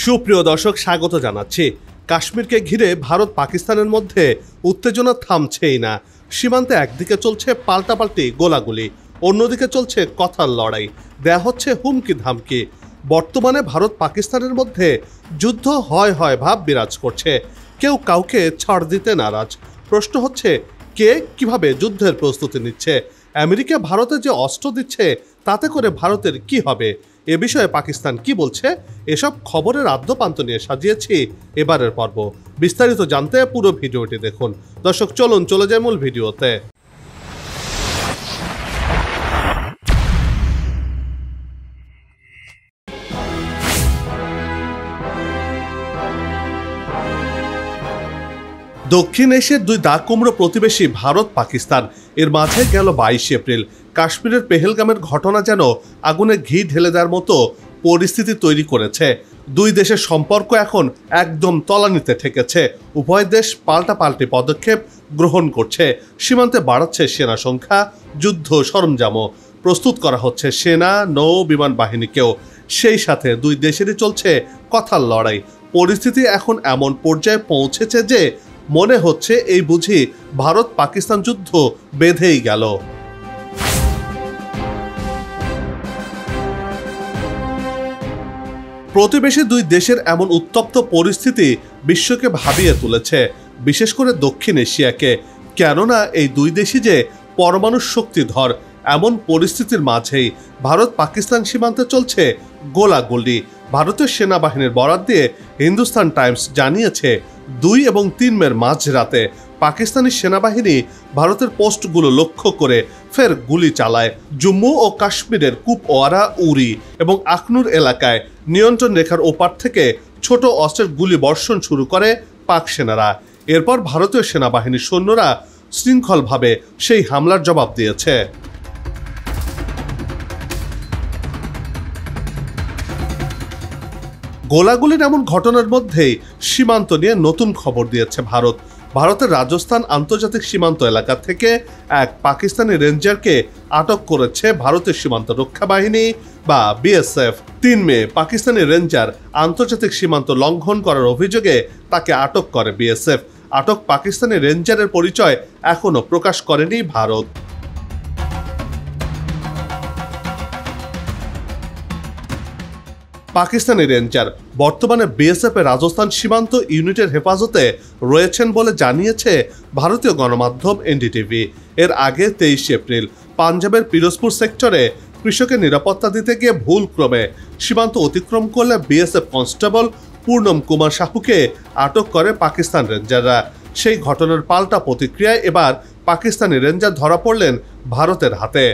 সুপ্রিয় দর্শক, স্বাগত জানাচ্ছি। কাশ্মীরকে ঘিরে ভারত পাকিস্তানের মধ্যে উত্তেজনা থামছেই না। সীমান্তে একদিকে চলছে পাল্টাপাল্টি গোলাগুলি, অন্যদিকে চলছে কথার লড়াই, দেয়া হচ্ছে হুমকি ধামকি। বর্তমানে ভারত পাকিস্তানের মধ্যে যুদ্ধ হয় হয় ভাব বিরাজ করছে। কেউ কাউকে ছাড় দিতে নারাজ। প্রশ্ন হচ্ছে, কে কিভাবে যুদ্ধের প্রস্তুতি নিচ্ছে? আমেরিকা ভারতে যে অস্ত্র দিচ্ছে তাতে করে ভারতের কি হবে? এ বিষয়ে পাকিস্তান কি বলছে? এসব খবরের আদ্যপান্ত নিয়ে সাজিয়েছি এবারের পর্ব। বিস্তারিত জানতে পুরো ভিডিওটি দেখুন। দর্শক চলুন চলে যায় মূল ভিডিওতে। দক্ষিণ এশিয়ার দুই দাগ কুমড়ো প্রতিবেশী ভারত পাকিস্তান, এর মাঝে গেল 22 এপ্রিল কাশ্মীরের পেহেলগামের ঘটনা যেন আগুনে ঘি ঢেলে দেওয়ার মতো পরিস্থিতি তৈরি করেছে। দুই দেশের সম্পর্ক এখন একদম তলানিতে ঠেকেছে। উভয় দেশ পাল্টাপাল্টি পদক্ষেপ গ্রহণ করছে। সীমান্তে বাড়াচ্ছে সেনা সংখ্যা, যুদ্ধ সরঞ্জামও প্রস্তুত করা হচ্ছে সেনা, নৌ, বিমান বাহিনীকেও। সেই সাথে দুই দেশেরই চলছে কথার লড়াই। পরিস্থিতি এখন এমন পর্যায়ে পৌঁছেছে যে মনে হচ্ছে এই বুঝি ভারত পাকিস্তান যুদ্ধ বেঁধেই গেল। প্রতিবেশী দুই দেশের এমন উত্তপ্ত পরিস্থিতি বিশ্বকে ভাবিয়ে তুলেছে, বিশেষ করে দক্ষিণ এশিয়াকে। কেননা এই দুই দেশই যে পরমাণু শক্তিধর। এমন পরিস্থিতির মাঝেই ভারত পাকিস্তান সীমান্তে চলছে গোলাগুলি। ভারতের সেনাবাহিনীর বরাত দিয়ে হিন্দুস্তান টাইমস জানিয়েছে, 2 এবং 3 মের মাঝরাতে পাকিস্তানি সেনাবাহিনী ভারতের পোস্টগুলো লক্ষ্য করে ফের গুলি চালায়। জম্মু ও কাশ্মীরের কুপওয়ারা, উরি এবং আখনুর এলাকায় নিয়ন্ত্রণ রেখার ওপার থেকে ছোট অস্ত্রের গুলি বর্ষণ শুরু করে পাক সেনারা। এরপর ভারতীয় সেনাবাহিনীর সৈন্যরা শৃঙ্খলভাবে সেই হামলার জবাব দিয়েছে। গোলাগুলির এমন ঘটনার মধ্যেই সীমান্ত নিয়ে নতুন খবর দিয়েছে ভারত। ভারতের রাজস্থান আন্তর্জাতিক সীমান্ত এলাকা থেকে এক পাকিস্তানি রেঞ্জারকে আটক করেছে ভারতের সীমান্ত রক্ষা বাহিনী বা বিএসএফ। 3 মে পাকিস্তানি রেঞ্জার আন্তর্জাতিক সীমান্ত লঙ্ঘন করার অভিযোগে তাকে আটক করে বিএসএফ। আটক পাকিস্তানি রেঞ্জারের পরিচয় এখনো প্রকাশ করেনি ভারত। পাকিস্তানি রেঞ্জার বর্তমানে বিএসএফ এর রাজস্থান সীমান্ত ইউনিটের হেফাজতে রয়েছেন বলে জানিয়েছে ভারতীয় গণমাধ্যম এনডিটিভি। এর আগে 23 এপ্রিল পাঞ্জাবের পিরোজপুর সেক্টরে কৃষকের নিরাপত্তা দিতে গিয়ে ভুলক্রমে সীমান্ত অতিক্রম করলে বিএসএফ কনস্টেবল পূর্ণম কুমার সাহুকে আটক করে পাকিস্তান রেঞ্জাররা। সেই ঘটনার পাল্টা প্রতিক্রিয়ায় এবার পাকিস্তানি রেঞ্জার ধরা পড়লেন ভারতের হাতে।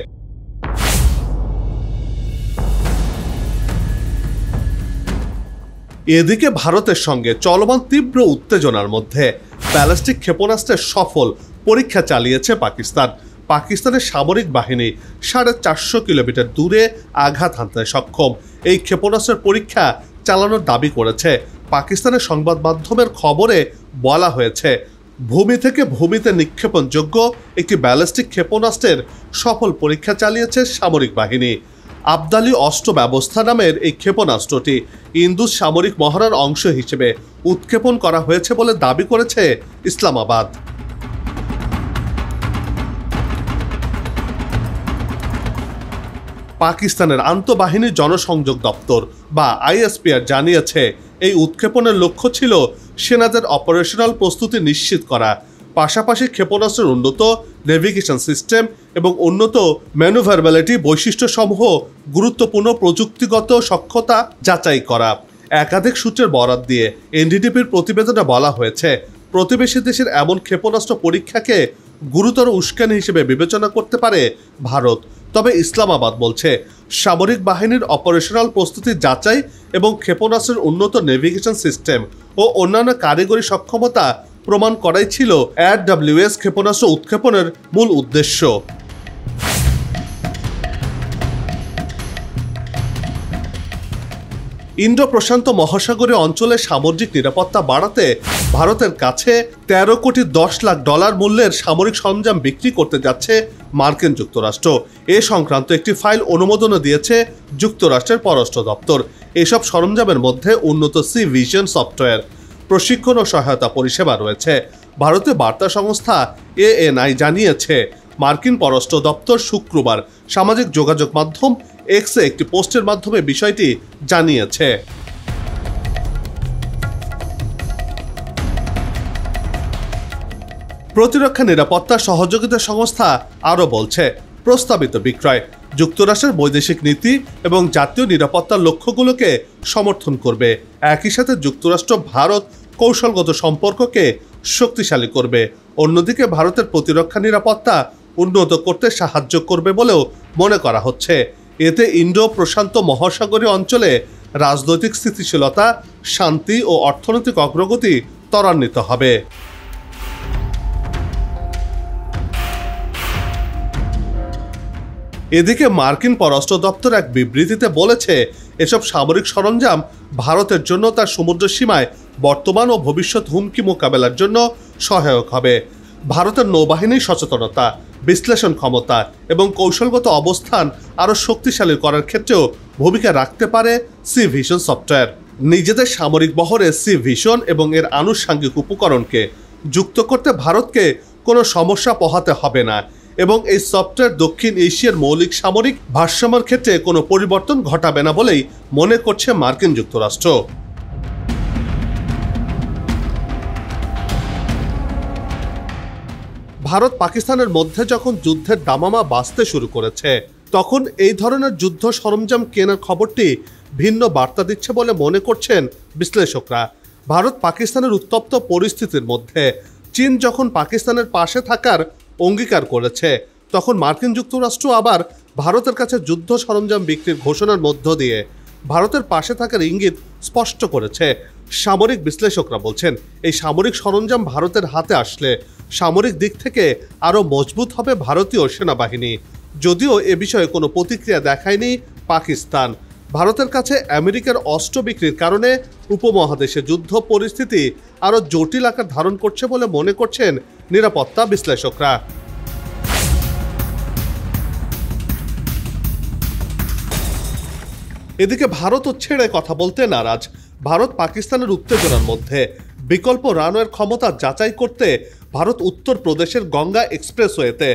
এদিকে ভারতের সঙ্গে চলমান তীব্র উত্তেজনার মধ্যে ব্যালিস্টিক ক্ষেপণাস্ত্রের সফল পরীক্ষা চালিয়েছে পাকিস্তান। পাকিস্তানের সামরিক বাহিনী 450 কিলোমিটার দূরে আঘাত হানতে সক্ষম এই ক্ষেপণাস্ত্রের পরীক্ষা চালানোর দাবি করেছে। পাকিস্তানের সংবাদ মাধ্যমের খবরে বলা হয়েছে, ভূমি থেকে ভূমিতে নিক্ষেপণযোগ্য একটি ব্যালিস্টিক ক্ষেপণাস্ত্রের সফল পরীক্ষা চালিয়েছে সামরিক বাহিনী। আবদালি অস্ত্র ব্যবস্থা নামের এই ক্ষেপণাস্ত্রটি ইন্দুস সামরিক মহড়ার অংশ হিসেবে উৎক্ষেপণ করা হয়েছে বলে দাবি করেছে ইসলামাবাদ। পাকিস্তানের আন্তঃবাহিনী জনসংযোগ দপ্তর বা আইএসপিআর জানিয়েছে, এই উৎক্ষেপণের লক্ষ্য ছিল সেনাদের অপারেশনাল প্রস্তুতি নিশ্চিত করা, পাশাপাশি ক্ষেপণাস্ত্রের উন্নত নেভিগেশন সিস্টেম এবং উন্নত ম্যানুভারেবিলিটি বৈশিষ্ট্যসমূহ গুরুত্বপূর্ণ প্রযুক্তিগত সক্ষমতা যাচাই করা। একাধিক সূত্রের বরাত দিয়ে এনডিটিভির প্রতিবেদনে বলা হয়েছে, প্রতিবেশী দেশের এমন ক্ষেপণাস্ত্র পরীক্ষাকে গুরুতর উস্কানি হিসেবে বিবেচনা করতে পারে ভারত। তবে ইসলামাবাদ বলছে, সামরিক বাহিনীর অপারেশনাল প্রস্তুতি যাচাই এবং ক্ষেপণাস্ত্রের উন্নত নেভিগেশন সিস্টেম ও অন্যান্য কারিগরি সক্ষমতা প্রমাণ করাই ছিল AWS ক্ষেপণাস্ত্র উৎক্ষেপণের মূল উদ্দেশ্য। ইন্দো প্রশান্ত মহাসাগরীয় অঞ্চলে সামুদ্রিক নিরাপত্তা বাড়াতে ভারতের কাছে $13 কোটি 10 লাখ মূল্যের সামরিক সরঞ্জাম বিক্রি করতে যাচ্ছে মার্কিন যুক্তরাষ্ট্র। এ সংক্রান্ত একটি ফাইল অনুমোদনও দিয়েছে যুক্তরাষ্ট্রের পররাষ্ট্র দপ্তর। এসব সরঞ্জামের মধ্যে উন্নত সি ভিশন সফটওয়্যার, প্রশিক্ষণ ও সহায়তা পরিষেবা রয়েছে। ভারতীয় বার্তা সংস্থা ANI জানিয়েছে, মার্কিন পররাষ্ট্র দপ্তর শুক্রবার সামাজিক যোগাযোগ মাধ্যম এক্সে একটি পোস্টের মাধ্যমে বিষয়টি জানিয়েছে। প্রতিরক্ষা নিরাপত্তা সহযোগিতা সংস্থা আরও বলছে, প্রস্তাবিত বিক্রয় যুক্তরাষ্ট্রের বৈদেশিক নীতি এবং জাতীয় নিরাপত্তার লক্ষ্যগুলোকে সমর্থন করবে। একই সাথে যুক্তরাষ্ট্র ভারত কৌশলগত সম্পর্ককে শক্তিশালী করবে। অন্যদিকে ভারতের প্রতিরক্ষা নিরাপত্তা উন্নত করতে সাহায্য করবে বলেও মনে করা হচ্ছে। এতে ইন্ডো প্রশান্ত মহাসাগরীয় অঞ্চলে রাজনৈতিক স্থিতিশীলতা, শান্তি ও অর্থনৈতিক অগ্রগতি ত্বরান্বিত হবে। এদিকে মার্কিন পররাষ্ট্র দপ্তর এক বিবৃতিতে বলেছে, এসব সামরিক সরঞ্জাম ভারতের জন্য তার সমুদ্র সীমায় বর্তমান ও ভবিষ্যৎ হুমকি মোকাবেলার জন্য সহায়ক হবে। ভারতের নৌবাহিনীর সচেতনতা, বিশ্লেষণ ক্ষমতা এবং কৌশলগত অবস্থান আরও শক্তিশালী করার ক্ষেত্রেও ভূমিকা রাখতে পারে সি ভিশন সফটওয়্যার। নিজেদের সামরিক বহরে সি ভিশন এবং এর আনুষঙ্গিক উপকরণকে যুক্ত করতে ভারতকে কোনো সমস্যা পোহাতে হবে না এবং এই সফটওয়্যার দক্ষিণ এশিয়ার মৌলিক সামরিক ভারসাম্যের ক্ষেত্রে কোনো পরিবর্তন ঘটাবে না বলেই মনে করছে মার্কিন যুক্তরাষ্ট্র। ভারত পাকিস্তানের মধ্যে যখন যুদ্ধের দামামা বাজতে শুরু করেছে, তখন এই ধরনের যুদ্ধ সরঞ্জাম কেনার খবরটি ভিন্ন বার্তা দিচ্ছে বলে মনে করছেন বিশ্লেষকরা। ভারত পাকিস্তানের উত্তপ্ত পরিস্থিতির মধ্যে চীন যখন পাকিস্তানের পাশে থাকার অঙ্গীকার করেছে, তখন মার্কিন যুক্তরাষ্ট্র আবার ভারতের কাছে যুদ্ধ সরঞ্জাম বিক্রির ঘোষণার মধ্য দিয়ে ভারতের পাশে থাকার ইঙ্গিত স্পষ্ট করেছে। সামরিক বিশ্লেষকরা বলছেন, এই সামরিক সরঞ্জাম ভারতের হাতে আসলে সামরিক দিক থেকে আরও মজবুত হবে ভারতীয় সেনাবাহিনী। যদিও এ বিষয়ে কোনো প্রতিক্রিয়া দেখায়নি পাকিস্তান। ভারতের কাছে আমেরিকার অস্ত্র বিক্রির কারণে উপমহাদেশে যুদ্ধ পরিস্থিতি আরও জটিল আকার ধারণ করছে বলে মনে করছেন নিরাপত্তা বিশ্লেষকরা। এদিকে ভারতও ছেড়ে কথা বলতে নারাজ। ভারত পাকিস্তানের উত্তেজনার মধ্যে বিকল্প রানওয়ের ক্ষমতা যাচাই করতে ভারত উত্তরপ্রদেশের গঙ্গা এক্সপ্রেসওয়েতে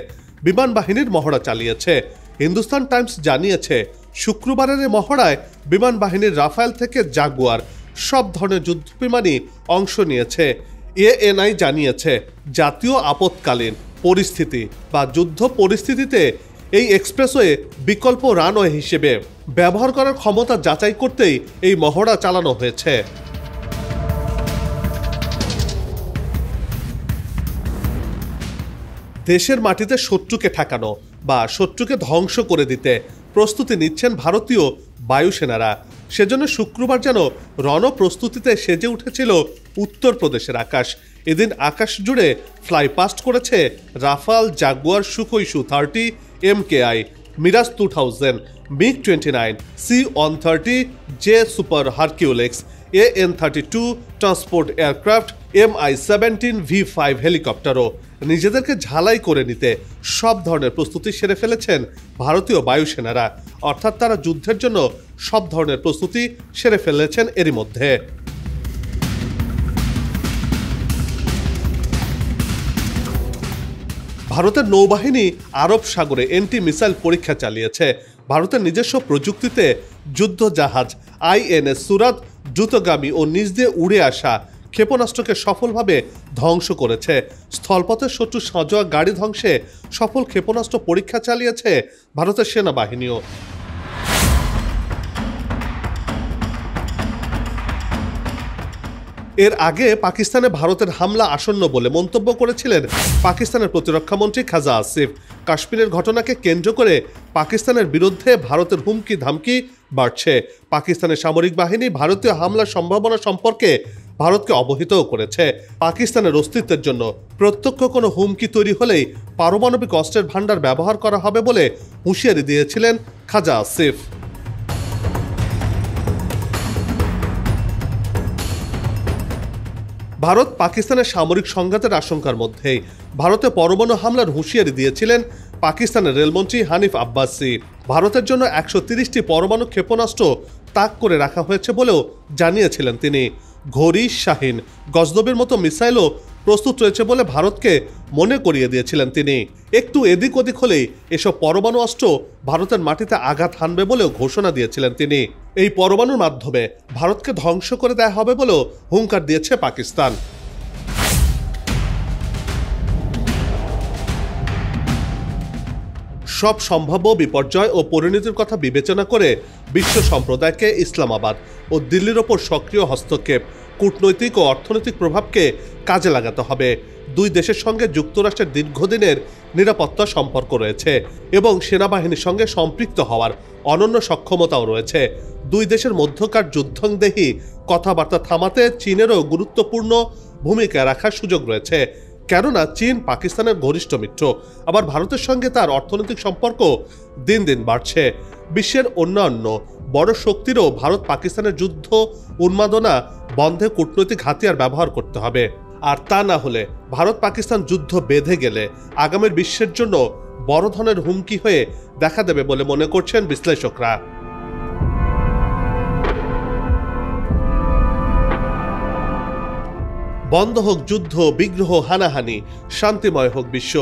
বিমান বাহিনীর মহড়া চালিয়েছে। হিন্দুস্তান টাইমস জানিয়েছে, শুক্রবারের মহড়ায় বিমান বাহিনীর রাফায়েল থেকে জাগুয়ার সব ধরনের যুদ্ধ বিমানই অংশ নিয়েছে। ANI জানিয়েছে, জাতীয় আপৎকালীন পরিস্থিতি বা যুদ্ধ পরিস্থিতিতে এই এক্সপ্রেসওয়ে বিকল্প রানওয়ে হিসেবে ব্যবহার করার ক্ষমতা যাচাই করতেই এই মহড়া চালানো হয়েছে। দেশের মাটিতে শত্রুকে ঠেকানো বা শত্রুকে ধ্বংস করে দিতে প্রস্তুতি নিচ্ছেন ভারতীয় বায়ুসেনারা। সেজন্য শুক্রবার যেন রণপ্রস্তুতিতে সেজে উঠেছিল উত্তরপ্রদেশের আকাশ। এদিন আকাশ জুড়ে ফ্লাই পাস্ট করেছে Rafale, Jaguar, Sukhoi Su-30, MKI, Mirage 2000, MiG-29, C-130, J super Hercules, AN-32 transport aircraft, Mi-17 V5 হেলিকপ্টারও। নিজেদেরকে ঝালাই করে নিতে সব ধরনের প্রস্তুতি সেরে ফেলেছেন ভারতীয় বায়ুসেনারা। অর্থাৎ তারা যুদ্ধের জন্য সব ধরনের প্রস্তুতি সেরে ফেলেছেন এরই মধ্যে। ভারতের নৌবাহিনী আরব সাগরে এন্টি মিসাইল পরীক্ষা চালিয়েছে। ভারতের নিজস্ব প্রযুক্তিতে যুদ্ধ জাহাজ INS সুরাত দ্রুতগামী ও নিজ দিয়ে উড়ে আসা ক্ষেপণাস্ত্রকে সফলভাবে ধ্বংস করেছে। স্থলপথে শত্রু সাঁজোয়া গাড়ি ধ্বংসে সফল ক্ষেপণাস্ত্র পরীক্ষা চালিয়েছে ভারতের সেনাবাহিনীও। এর আগে পাকিস্তানে ভারতের হামলা আসন্ন বলে মন্তব্য করেছিলেন পাকিস্তানের প্রতিরক্ষামন্ত্রী খাজা আসিফ। কাশ্মীরের ঘটনাকে কেন্দ্র করে পাকিস্তানের বিরুদ্ধে ভারতের হুমকি ধামকি বাড়ছে। পাকিস্তানের সামরিক বাহিনী ভারতীয় হামলার সম্ভাবনা সম্পর্কে ভারতকে অবহিতও করেছে। পাকিস্তানের অস্তিত্বের জন্য প্রত্যক্ষ কোনো হুমকি তৈরি হলেই পারমাণবিক অস্ত্রের ভান্ডার ব্যবহার করা হবে বলে হুঁশিয়ারি দিয়েছিলেন খাজা আসিফ। ভারত পাকিস্তানের সামরিক সংঘাতের আশঙ্কার মধ্যেই ভারতে পরমাণু হামলার হুঁশিয়ারি দিয়েছিলেন পাকিস্তানের রেলমন্ত্রী হানিফ আব্বাসি। ভারতের জন্য 130টি পরমাণু ক্ষেপণাস্ত্র তাক করে রাখা হয়েছে বলেও জানিয়েছিলেন তিনি। ঘড়ি, শাহিন, গজনবির মতো মিসাইলও প্রস্তুত রয়েছে বলে ভারতকে মনে করিয়ে দিয়েছিলেন তিনি। একটু এদিক ওদিক হলেই এসব পরমাণু অস্ত্র ভারতের মাটিতে আঘাত হানবে বলেও ঘোষণা দিয়েছিলেন তিনি। এই পরমাণুর মাধ্যমে ভারতকে ধ্বংস করে দেয়া হবে বলেও হুঙ্কার দিয়েছে পাকিস্তান। সব সম্ভাব্য বিপর্যয় ও পরিণতির কথা বিবেচনা করে বিশ্ব সম্প্রদায়কে ইসলামাবাদ ও দিল্লির ওপর সক্রিয় হস্তক্ষেপ, কূটনৈতিক ও অর্থনৈতিক প্রভাবকে কাজে লাগাতে হবে। দুই দেশের সঙ্গে যুক্তরাষ্ট্রের দীর্ঘদিনের নিরাপত্তা সম্পর্ক রয়েছে এবং সেনাবাহিনীর সঙ্গে সম্পৃক্ত হওয়ার অনন্য সক্ষমতাও রয়েছে। দুই দেশের মধ্যকার যুদ্ধংদেহী কথাবার্তা থামাতে চীনেরও গুরুত্বপূর্ণ ভূমিকা রাখার সুযোগ রয়েছে, কেননা চীন পাকিস্তানের ঘনিষ্ঠ মিত্র। আবার ভারতের সঙ্গে তার অর্থনৈতিক সম্পর্ক দিন দিন বাড়ছে। বিশ্বের অন্যান্য বড় শক্তিরও ভারত পাকিস্তানের যুদ্ধ উন্মাদনা বন্ধে কূটনৈতিক হাতিয়ার ব্যবহার করতে হবে। আর তা না হলে ভারত পাকিস্তান যুদ্ধ বেঁধে গেলে আগামীর বিশ্বের জন্য বড় ধরনের হুমকি হয়ে দেখা দেবে বলে মনে করছেন বিশ্লেষকরা। বন্ধ হোক যুদ্ধ, বিগ্রহ, হানাহানি, শান্তিময় হোক বিশ্ব,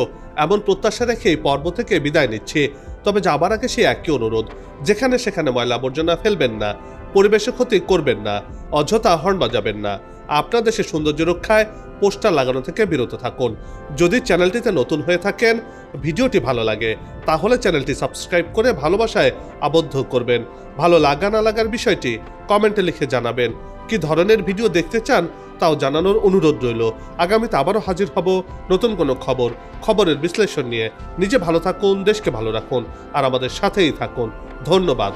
এমন প্রত্যাশা রেখে এই পর্ব থেকে বিদায় নিচ্ছি। তবে যাবার আগে সেই একই অনুরোধ, যেখানে সেখানে ময়লা আবর্জনা ফেলবেন না, পরিবেশে ক্ষতি করবেন না, অযথা হর্ন বাজাবেন না, আপনার দেশের সৌন্দর্য রক্ষায় পোস্টার লাগানো থেকে বিরত থাকুন। যদি চ্যানেলটিতে নতুন হয়ে থাকেন, ভিডিওটি ভালো লাগে, তাহলে চ্যানেলটি সাবস্ক্রাইব করে ভালোবাসায় আবদ্ধ করবেন। ভালো লাগা না লাগার বিষয়টি কমেন্টে লিখে জানাবেন। কি ধরনের ভিডিও দেখতে চান তাও জানানোর অনুরোধ রইল। আগামীতে আবারও হাজির হব নতুন কোনো খবরের বিশ্লেষণ নিয়ে। নিজে ভালো থাকুন, দেশকে ভালো রাখুন, আর আমাদের সাথেই থাকুন। ধন্যবাদ।